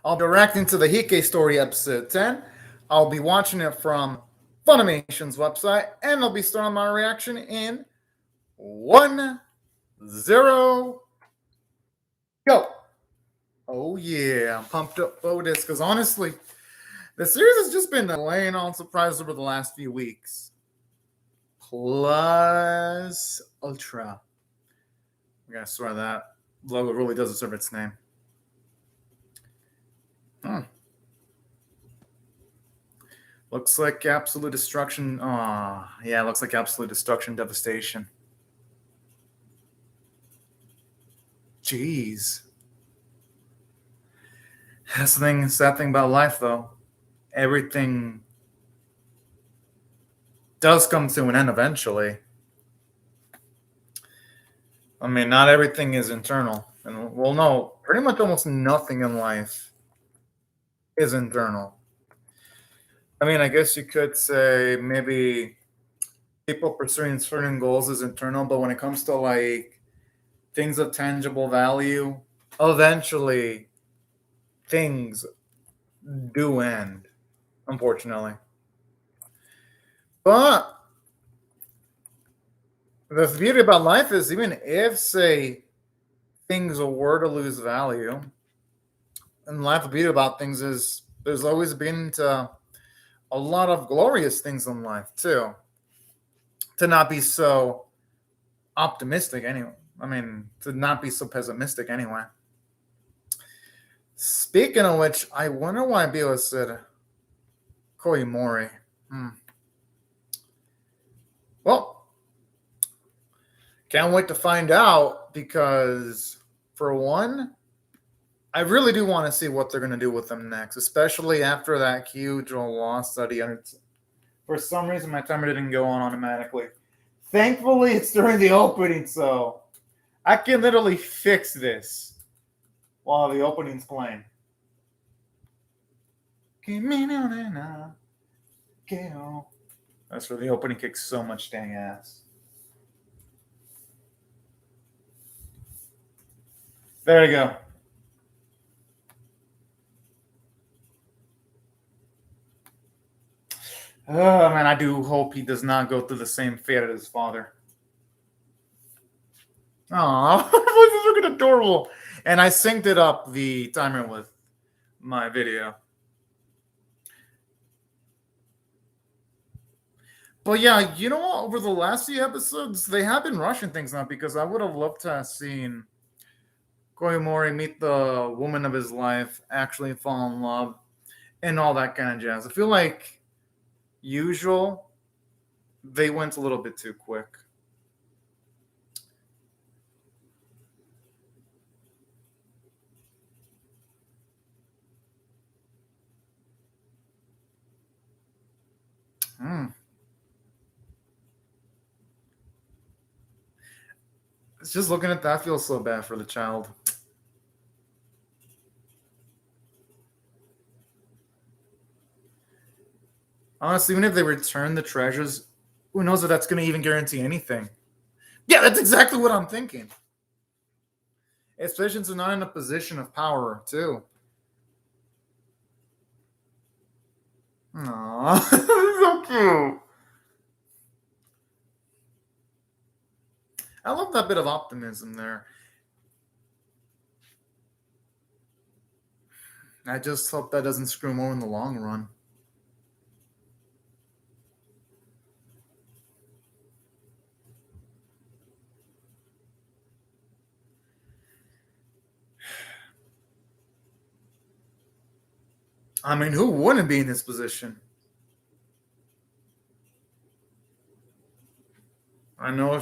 I'll be reacting to the Heike story episode 10. I'll be watching it from Funimation's website, and I'll be starting my reaction in 1-0 go. Oh yeah, I'm pumped up for this because honestly, the series has just been laying on surprises over the last few weeks. Plus Ultra. I gotta swear that logo really does deserve its name. Looks like absolute destruction. Oh, yeah, looks like absolute destruction, devastation. Jeez. That's the thing, sad thing about life, though. Everything does come to an end eventually. I mean, not everything is internal. And well, no, pretty much almost nothing in life is internal. I mean, I guess you could say maybe people pursuing certain goals is internal, but when it comes to like things of tangible value, eventually things do end, unfortunately. But the beauty about life is even if, say, things were to lose value, and life, the beauty about things is there's always been a lot of glorious things in life too. To not be so optimistic anyway. I mean, to not be so pessimistic anyway. Speaking of which, I wonder why Bila said Koimori. Well, can't wait to find out because, for one, I really do want to see what they're going to do with them next, especially after that huge loss study. For some reason, my timer didn't go on automatically. Thankfully, it's during the opening, so I can literally fix this while the opening's playing. That's where the opening kicks so much dang ass. There you go. Oh man, I do hope he does not go through the same fate as his father. Aw, voices are looking adorable. And I synced it up the timer with my video. But yeah, you know what? Over the last few episodes, they have been rushing things now because I would have loved to have seen Koimori meet the woman of his life, actually fall in love, and all that kind of jazz. I feel like usual, they went a little bit too quick. It's just looking at that, I feel so bad for the child. Honestly, even if they return the treasures, who knows if that's going to even guarantee anything? Yeah, that's exactly what I'm thinking. Especially since they're not in a position of power, too. Aww, so cute. I love that bit of optimism there. I just hope that doesn't screw more in the long run. I mean, who wouldn't be in this position? I know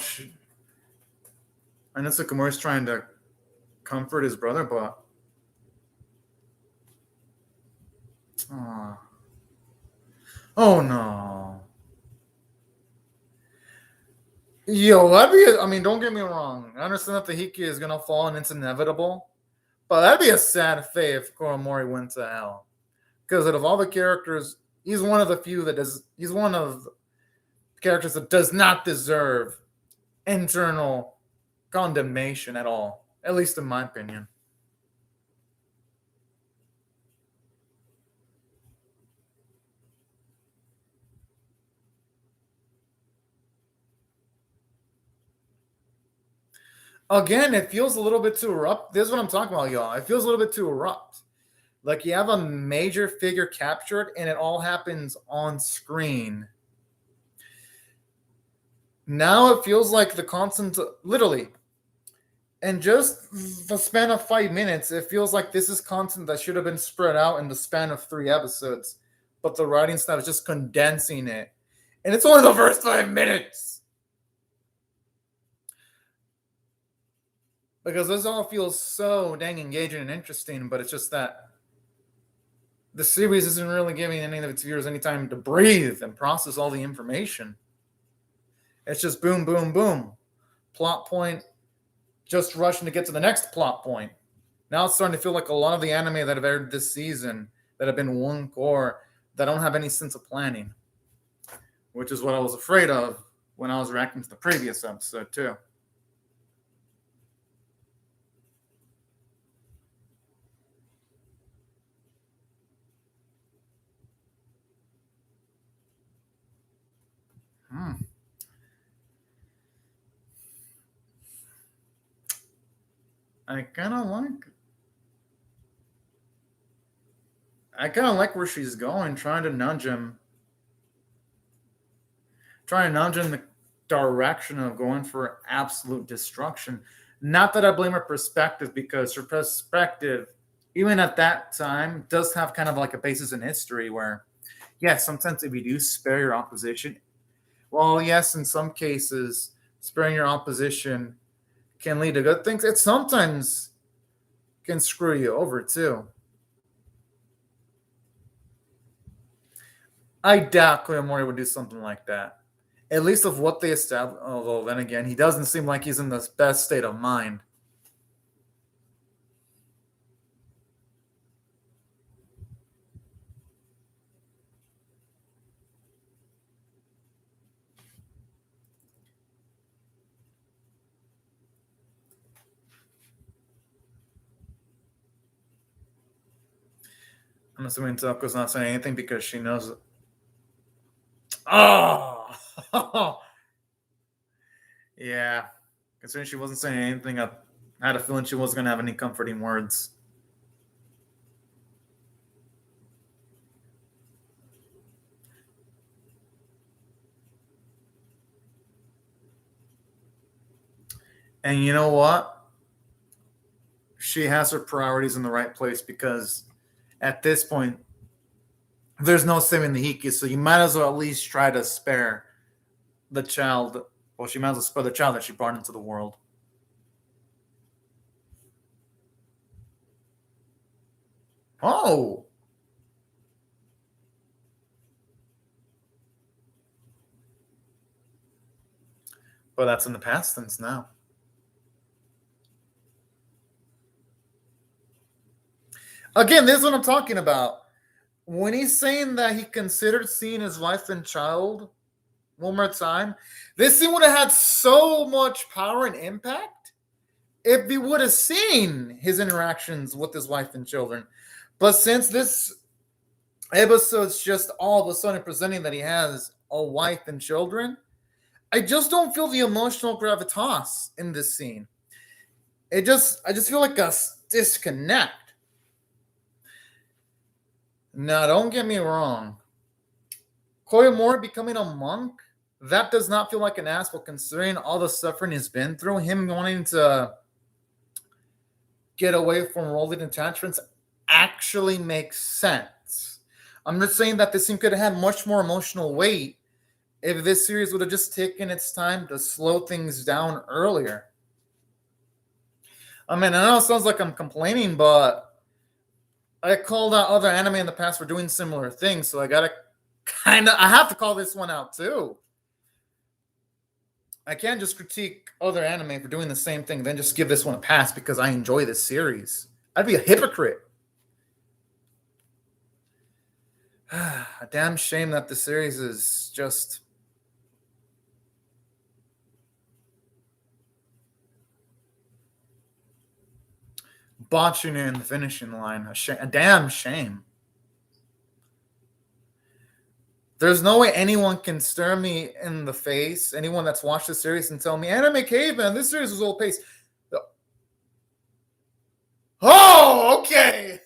Sakamura's trying to comfort his brother, but oh no. Yo, I mean, don't get me wrong. I understand that the Heike is gonna fall and it's inevitable, but that'd be a sad fate if Koimori went to hell. Because out of all the characters, he's one of the few that does. He's one of the characters that does not deserve internal condemnation at all. At least in my opinion. Again, it feels a little bit too abrupt. This is what I'm talking about, y'all. It feels a little bit too abrupt. Like you have a major figure captured and it all happens on screen. Now it feels like the constant, literally, in just the span of 5 minutes, it feels like this is content that should have been spread out in the span of 3 episodes. But the writing style is just condensing it. And it's only the first 5 minutes. Because this all feels so dang engaging and interesting, but it's just that the series isn't really giving any of its viewers any time to breathe and process all the information. It's just boom, boom, boom. Plot point, just rushing to get to the next plot point. Now it's starting to feel like a lot of the anime that have aired this season that have been one core that don't have any sense of planning, which is what I was afraid of when I was reacting to the previous episode too. I kind of like where she's going, trying to nudge him in the direction of going for absolute destruction. Not that I blame her perspective, because her perspective, even at that time, does have kind of like a basis in history where, yes, sometimes if you do spare your opposition, well, yes, in some cases, sparing your opposition can lead to good things. It sometimes can screw you over too. I doubt Koyomori would do something like that. At least of what they established. Although then again, he doesn't seem like he's in the best state of mind. I'm assuming Toko's not saying anything because she knows. Oh, yeah. Considering she wasn't saying anything, I had a feeling she wasn't going to have any comforting words. And you know what? She has her priorities in the right place, because at this point, there's no saving the Heike, so you might as well at least try to spare the child. Well, she might as well spare the child that she brought into the world. Oh! But that's in the past tense now. Again, this is what I'm talking about. When he's saying that he considered seeing his wife and child one more time, this scene would have had so much power and impact if he would have seen his interactions with his wife and children. But since this episode's just all of a sudden presenting that he has a wife and children, I just don't feel the emotional gravitas in this scene. I just feel like a disconnect. Now, don't get me wrong. Koyomori becoming a monk, that does not feel like an asshole considering all the suffering he's been through. Him wanting to get away from worldly attachments actually makes sense. I'm just saying that this scene could have had much more emotional weight if this series would have just taken its time to slow things down earlier. I mean, I know it sounds like I'm complaining, but I called out other anime in the past for doing similar things, so I have to call this one out too. I can't just critique other anime for doing the same thing, then just give this one a pass because I enjoy this series. I'd be a hypocrite. A damn shame that the series is just botching it in the finishing line. A damn shame. There's no way anyone can stare me in the face, anyone that's watched the series, and tell me, Anime Caveman, this series was old pace. Oh, okay.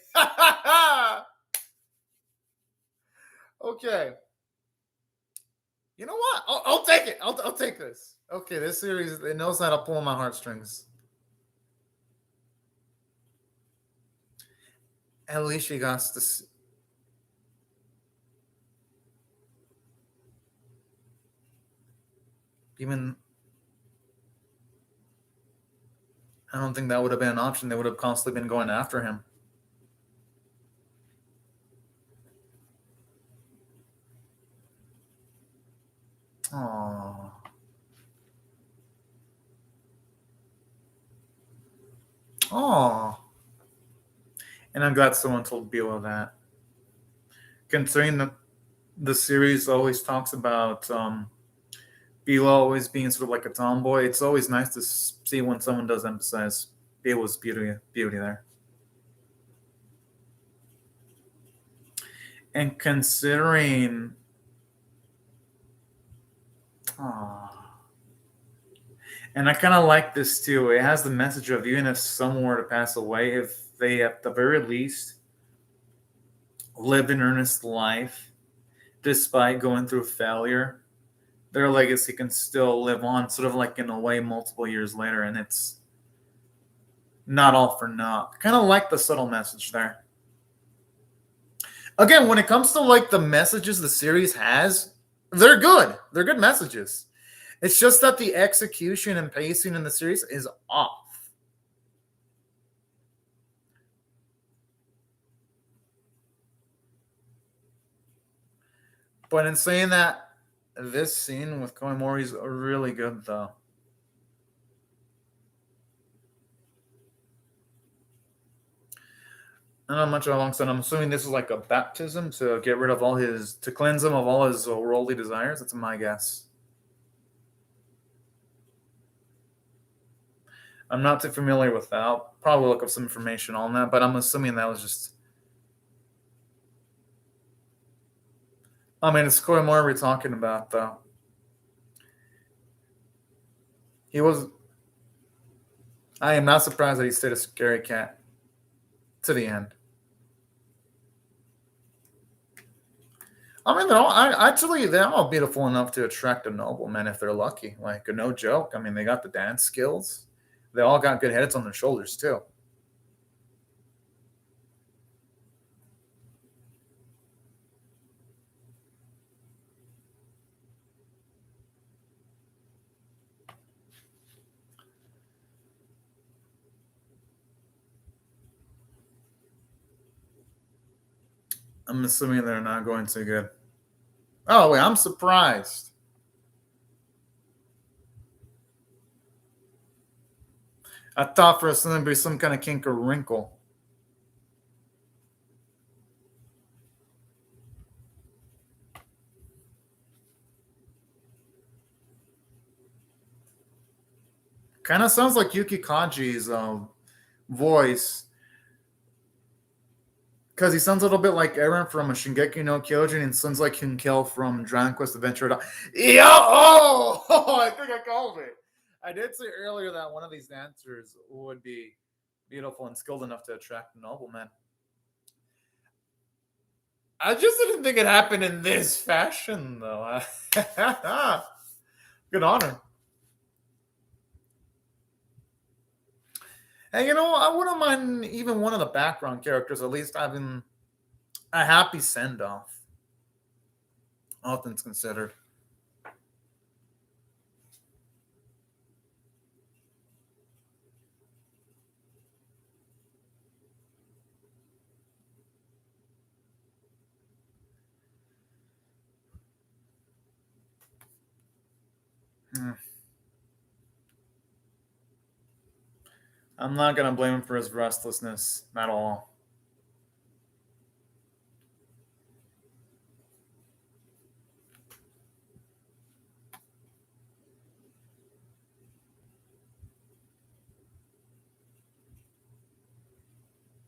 Okay. You know what? I'll take it. I'll take this. Okay, this series it knows how to pull on my heartstrings. At least she got to. Even I don't think that would have been an option. They would have constantly been going after him. Oh. Oh. And I'm glad someone told Beela that. Considering the series always talks about Beela always being sort of like a tomboy, it's always nice to see when someone does emphasize Beela's beauty there. And considering, oh, and I kind of like this too. It has the message of even if someone were to pass away, if they at the very least lived an earnest life despite going through failure, their legacy can still live on, sort of like in a way, multiple years later, and it's not all for naught. Kind of like the subtle message there. Again, when it comes to like the messages the series has, they're good. They're good messages. It's just that the execution and pacing in the series is off. But in saying that, this scene with Koimori is really good, though. I don't know much alongside. I'm assuming this is like a baptism to get rid of all his, to cleanse him of all his worldly desires. That's my guess. I'm not too familiar with that. I'll probably look up some information on that, but I'm assuming that was just. I mean, it's Koimori we're talking about, though. He was. I am not surprised that he stayed a scary cat to the end. I mean, they're all beautiful enough to attract a nobleman if they're lucky. Like, no joke. I mean, they got the dance skills. They all got good heads on their shoulders, too. I'm assuming they're not going too good. Oh, wait, I'm surprised. I thought for a second there'd be some kind of kink or wrinkle. Kind of sounds like Yuki Kaji's voice. Because he sounds a little bit like Eren from Shingeki no Kyojin and sounds like Hinkel from Dragon Quest Adventure. Yo! Oh! I think I called it. I did say earlier that one of these dancers would be beautiful and skilled enough to attract noblemen. I just didn't think it happened in this fashion, though. Good honor. And I wouldn't mind even one of the background characters at least having a happy send off. All things considered. Hmm. I'm not gonna blame him for his restlessness at all.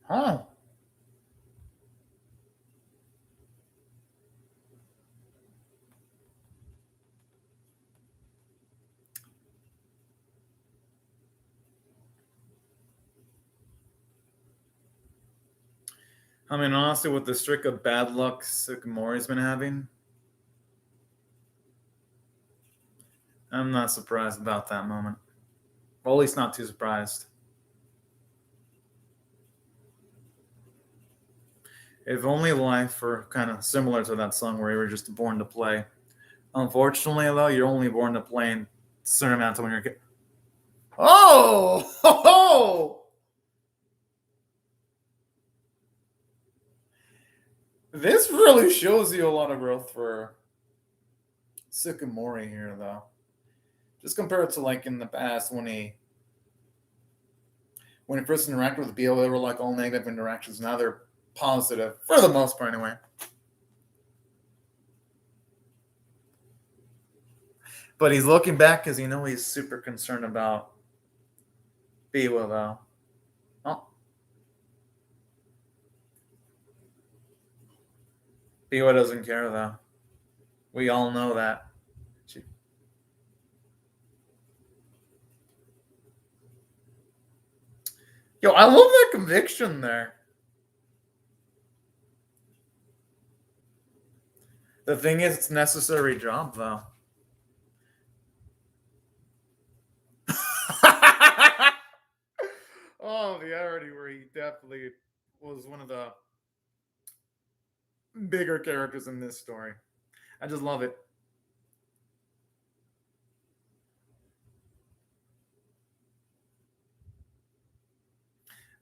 Huh. I mean, honestly, with the streak of bad luck Sycamori's been having, I'm not surprised about that moment. Well, at least not too surprised. If only life were kind of similar to that song where you were just born to play. Unfortunately, though, you're only born to play in a certain amount of time when you're a kid. Oh! Oh! This really shows you a lot of growth for Sycamore here, though. Just compared to like in the past when he first interacted with Beal, they were like all negative interactions. Now they're positive for the most part, anyway. But he's looking back because he's super concerned about Biwa, though. Oh, Biwa doesn't care, though. We all know that. Yo, I love that conviction there. The thing is, it's a necessary job, though. Oh, the irony where he definitely was one of the bigger characters in this story. I just love it.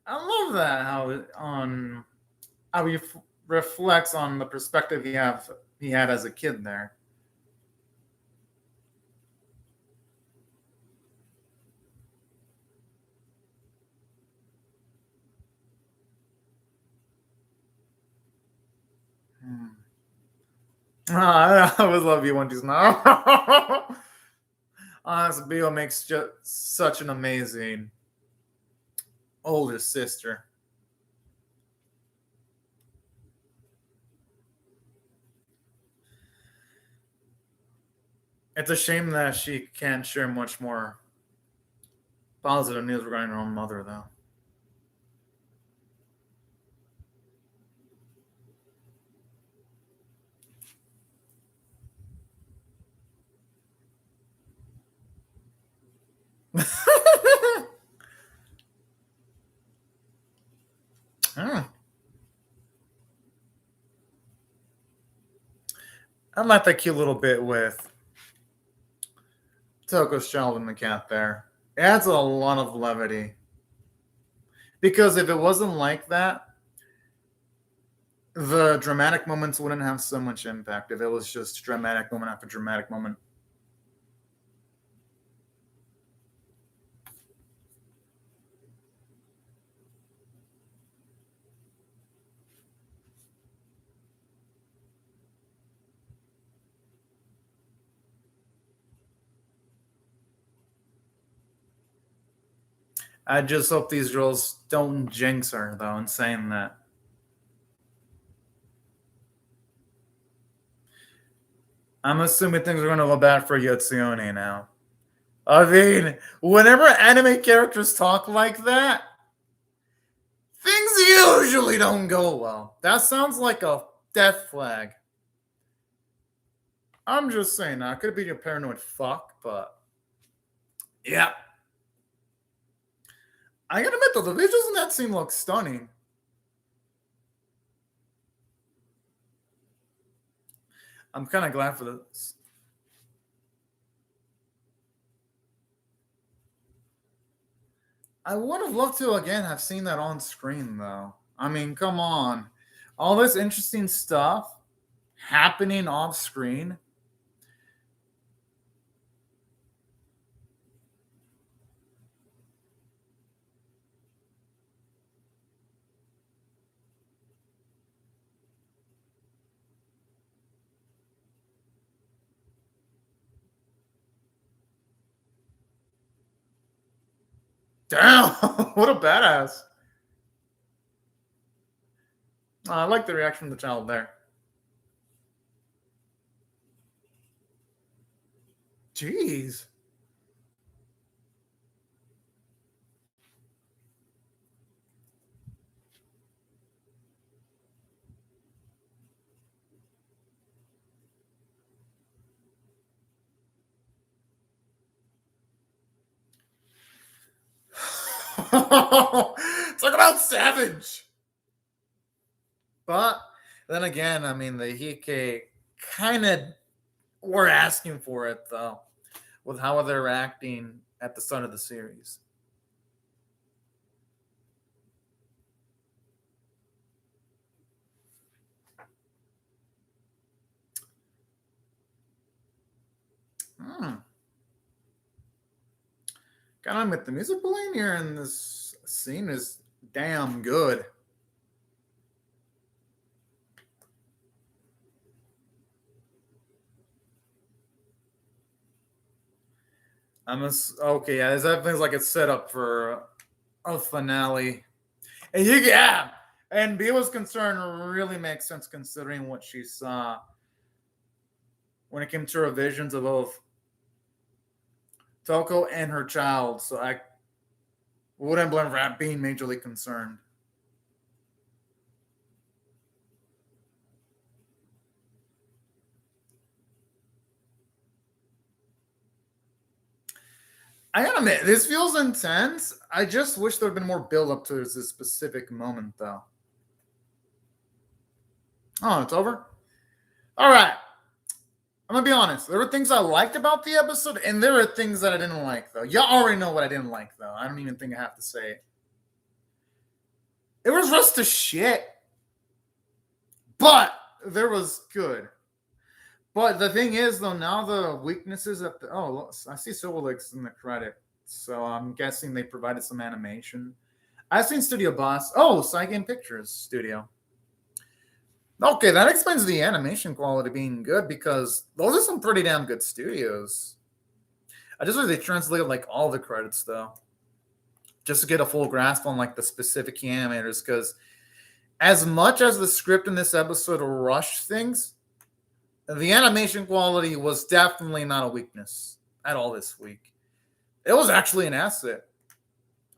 I love that how he reflects on the perspective he had as a kid there. Hmm. I always love you when he's not. Honestly, Bill makes just such an amazing older sister. It's a shame that she can't share much more positive news regarding her own mother, though. Hmm. I like that cute little bit with Toko's child and the cat there. It adds a lot of levity. Because if it wasn't like that, the dramatic moments wouldn't have so much impact if it was just dramatic moment after dramatic moment. I just hope these girls don't jinx her, though, in saying that. I'm assuming things are going to go bad for Yotsuone now. I mean, whenever anime characters talk like that, things usually don't go well. That sounds like a death flag. I'm just saying, I could be your paranoid fuck, but yeah. I gotta admit though, the visuals in that scene look stunning. I'm kind of glad for this. I would have loved to again have seen that on screen though. I mean, come on. All this interesting stuff happening off screen. Damn, what a badass. I like the reaction of the child there. Jeez. Talk about savage. But then again, I mean, the Heike kind of were asking for it, though, with how they're acting at the start of the series. Hmm. Gotta admit, the music playing here in this scene is damn good. Okay. Yeah, that feels like it's set up for a finale. And yeah, and Biwa's concern really makes sense considering what she saw when it came to her visions of both Toko and her child. So I wouldn't blame her for being majorly concerned. I gotta admit, this feels intense. I just wish there had been more build up to this specific moment, though. Oh, it's over? All right. I'm gonna be honest. There were things I liked about the episode, and there are things that I didn't like, though. Y'all already know what I didn't like, though. I don't even think I have to say it. It was just to shit, but there was good. But the thing is, though, now the weaknesses of the I see Silver Lakes in the credit, so I'm guessing they provided some animation. I've seen Studio Boss. Oh, Saigon Pictures Studio. Okay, that explains the animation quality being good because those are some pretty damn good studios. I just wish they translated like all the credits though, just to get a full grasp on like the specific key animators. Because as much as the script in this episode rushed things, the animation quality was definitely not a weakness at all this week. It was actually an asset.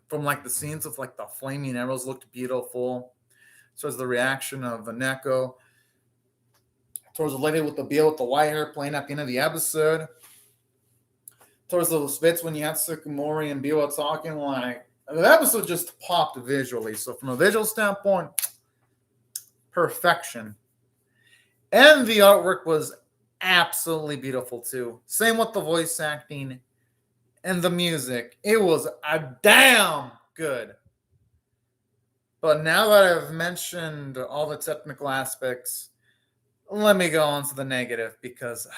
From like the scenes of like the flaming arrows looked beautiful. So as the reaction of Neko towards the lady with the beard with the white hair playing at the end of the episode. Towards those bits when you had Sukumori and Biwa talking, like the episode just popped visually. So from a visual standpoint, perfection. And the artwork was absolutely beautiful too. Same with the voice acting and the music. It was a damn good. But now that I've mentioned all the technical aspects, let me go on to the negative because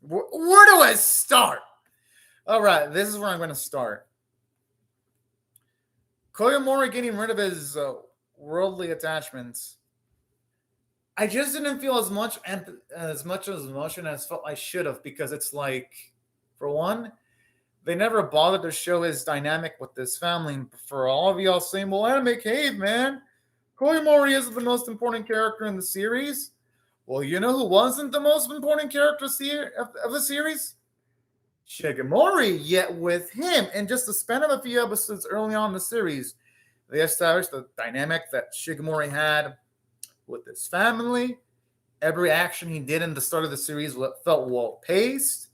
where do I start? All right, this is where I'm going to start. Koyomori getting rid of his worldly attachments. I just didn't feel as much emotion as felt I should have because it's like, for one, they never bothered to show his dynamic with this family. And for all of y'all saying, well, Anime Cave, man, Koyomori isn't the most important character in the series. Well, you know who wasn't the most important character of the series? Shigemori, yet with him, in just the span of a few episodes early on in the series, they established the dynamic that Shigemori had with his family. Every action he did in the start of the series felt well paced.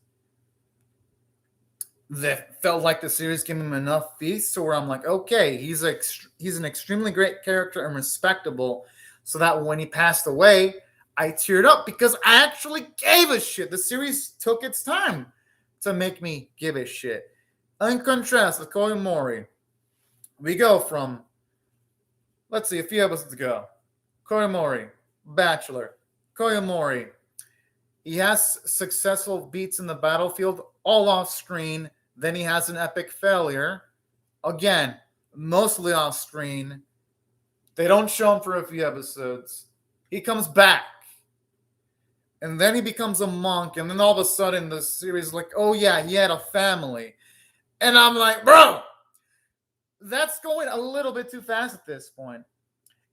That felt like the series gave him enough feast to where I'm like, okay, he's an extremely great character and respectable, so that when he passed away, I teared up because I actually gave a shit. The series took its time to make me give a shit. In contrast with Koyomori, we go from, let's see, a few episodes ago. Koyomori, Bachelor. Koyomori, he has successful beats in the battlefield, all off screen. Then he has an epic failure. Again, mostly off screen. They don't show him for a few episodes. He comes back. And then he becomes a monk. And then all of a sudden the series is like, oh yeah, he had a family. And I'm like, bro, that's going a little bit too fast at this point.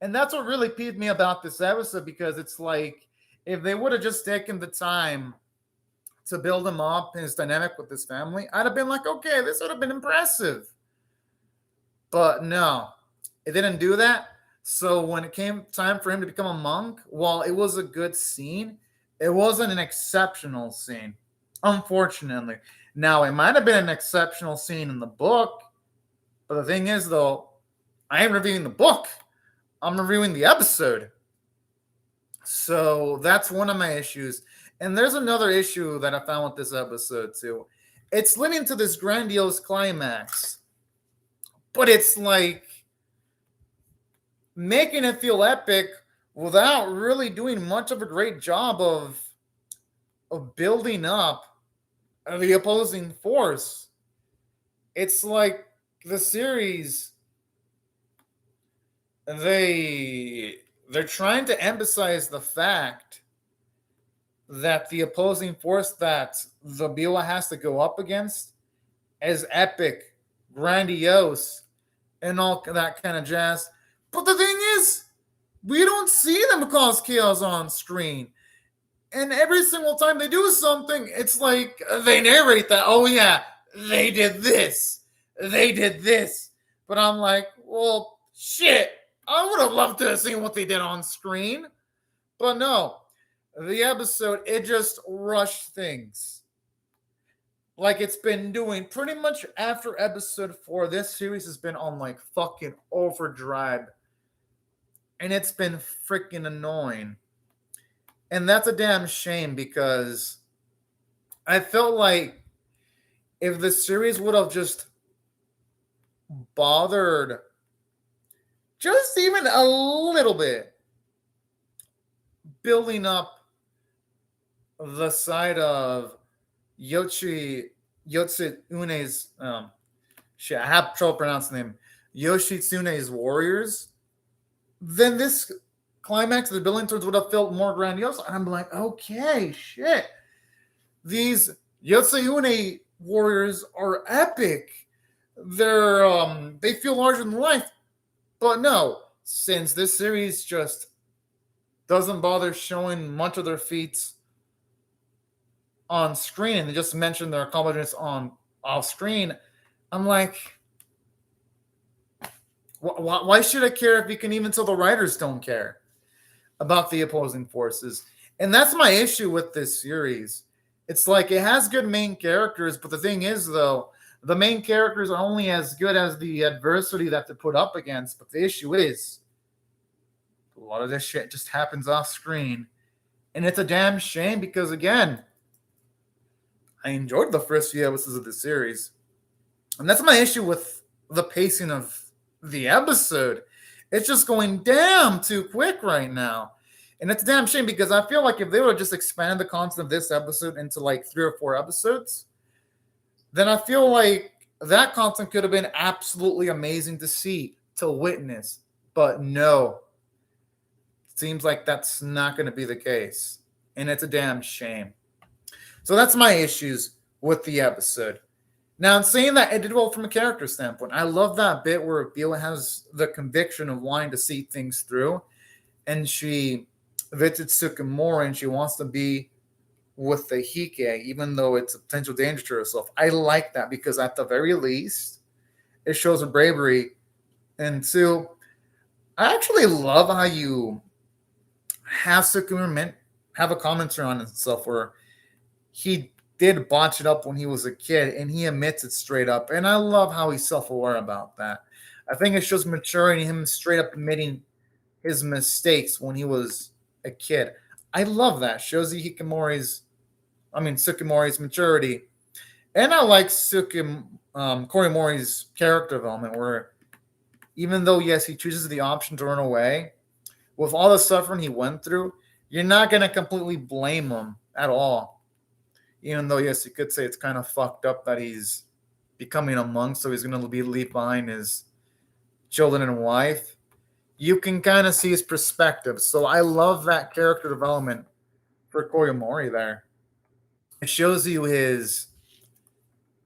And that's what really peeved me about this episode, because it's like, if they would have just taken the time to build him up, his dynamic with his family, I'd have been like, okay, this would have been impressive. But no, it didn't do that. So when it came time for him to become a monk, while it was a good scene, it wasn't an exceptional scene, unfortunately. Now, it might have been an exceptional scene in the book, But the thing is, though, I am reviewing the book. I'm reviewing the episode. So that's one of my issues. And there's another issue that I found with this episode, too. It's leading to this grandiose climax, but it's like making it feel epic without really doing much of a great job of building up the opposing force. It's like the series, they're trying to emphasize the fact that the opposing force that the Bila has to go up against is epic, grandiose, and all that kind of jazz. But the thing is, we don't see them cause chaos on screen. And every single time they do something, it's like they narrate that, oh yeah, they did this. They did this. But I'm like, well, shit. I would have loved to have seen what they did on screen. But no. The episode, it just rushed things. Like it's been doing pretty much after episode 4. This series has been on like fucking overdrive. And it's been freaking annoying. And that's a damn shame because I felt like if the series would have just bothered just even a little bit building up the side of Yoshitsune's shit, I have trouble pronouncing the name. Yoshitsune's warriors, then this climax of the building towards would have felt more grandiose. And I'm like, okay, shit. These Yotsune warriors are epic. They feel larger than life. But no, since this series just doesn't bother showing much of their feats on screen, and they just mention their accomplishments on off screen, I'm like, why should I care if you can even tell the writers don't care about the opposing forces? And that's my issue with this series. It's like it has good main characters, but the thing is, though, the main characters are only as good as the adversity that they put up against. But the issue is, a lot of this shit just happens off screen. And it's a damn shame because, again, I enjoyed the first few episodes of the series. And that's my issue with the pacing of the episode. It's just going damn too quick right now. And it's a damn shame because I feel like if they would have just expanded the content of this episode into like 3 or 4 episodes, then I feel like that content could have been absolutely amazing to see, to witness. But no. It seems like that's not going to be the case. And it's a damn shame. So that's my issues with the episode. Now, in saying that, it did well from a character standpoint. I love that bit where Bila has the conviction of wanting to see things through. And she visits Sukimori and she wants to be with the Heike, even though it's a potential danger to herself. I like that because at the very least, it shows her bravery. And 2, I actually love how you have Sukimori have a commentary on himself where he did botch it up when he was a kid and he admits it straight up. And I love how he's self-aware about that. I think it shows maturity in him straight up admitting his mistakes when he was a kid. I love that. Shows you Sukimori's maturity. And I like Korimori's character development where even though, yes, he chooses the option to run away, with all the suffering he went through, you're not going to completely blame him at all. Even though, yes, you could say it's kind of fucked up that he's becoming a monk, so he's going to leave behind his children and wife. You can kind of see his perspective. So I love that character development for Korimori there. It shows you his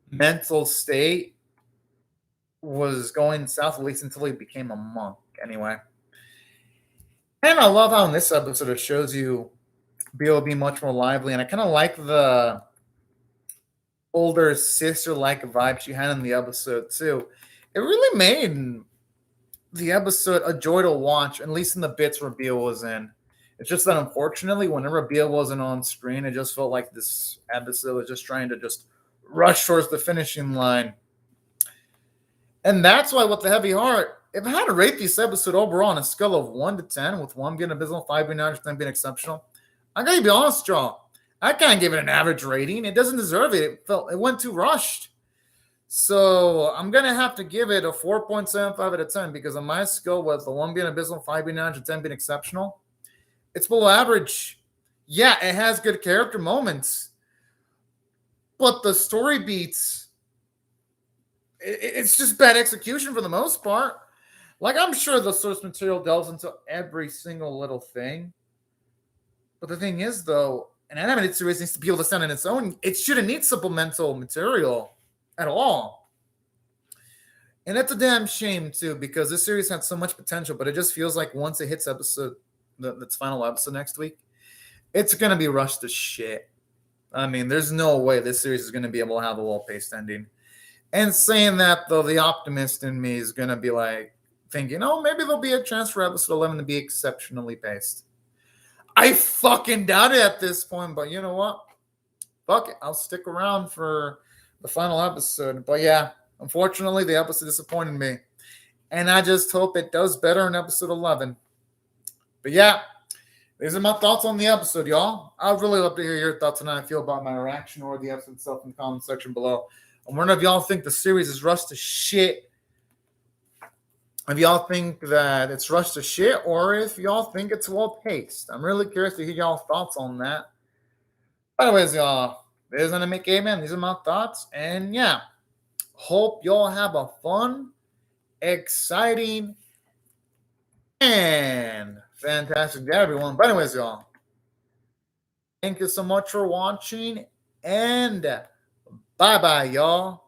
mental state was going south, at least until he became a monk, anyway. And I love how in this episode it shows you Bill be much more lively, and I kind of like the older sister-like vibe she had in the episode too. It really made the episode a joy to watch, at least in the bits where Bill was in. It's just that unfortunately, whenever Bill wasn't on screen, it just felt like this episode was just trying to just rush towards the finishing line. And that's why, with the heavy heart, if I had to rate this episode overall on a scale of 1 to 10, with 1 being abysmal, 5 being average, 10 being exceptional, I gotta be honest, y'all. I can't give it an average rating. It doesn't deserve it. It went too rushed. So I'm gonna have to give it a 4.75 out of 10 because on my scale, with the 1 being abysmal, 5 being average, and 10 being exceptional, it's below average. Yeah, it has good character moments, but the story beats, it's just bad execution for the most part. Like, I'm sure the source material delves into every single little thing. But the thing is, though, an animated series needs to be able to stand on its own. It shouldn't need supplemental material at all. And that's a damn shame, too, because this series had so much potential, but it just feels like once it hits its final episode next week, it's going to be rushed to shit. I mean, there's no way this series is going to be able to have a well-paced ending. And saying that, though, the optimist in me is going to be like, thinking, oh, maybe there'll be a chance for episode 11 to be exceptionally paced. I fucking doubt it at this point, but you know what? Fuck it. I'll stick around for the final episode. But yeah, unfortunately, the episode disappointed me. And I just hope it does better in episode 11. But yeah, these are my thoughts on the episode, y'all. I'd really love to hear your thoughts on how I feel about my reaction or the episode itself in the comment section below. I wonder if y'all think the series is rushed to shit. If y'all think that it's rushed to shit, or if y'all think it's well paced. I'm really curious to hear y'all's thoughts on that. Anyways, y'all, this is Anime Caveman. These are my thoughts. And yeah, hope y'all have a fun, exciting, and fantastic day, everyone. But anyways, y'all, thank you so much for watching, and bye-bye, y'all.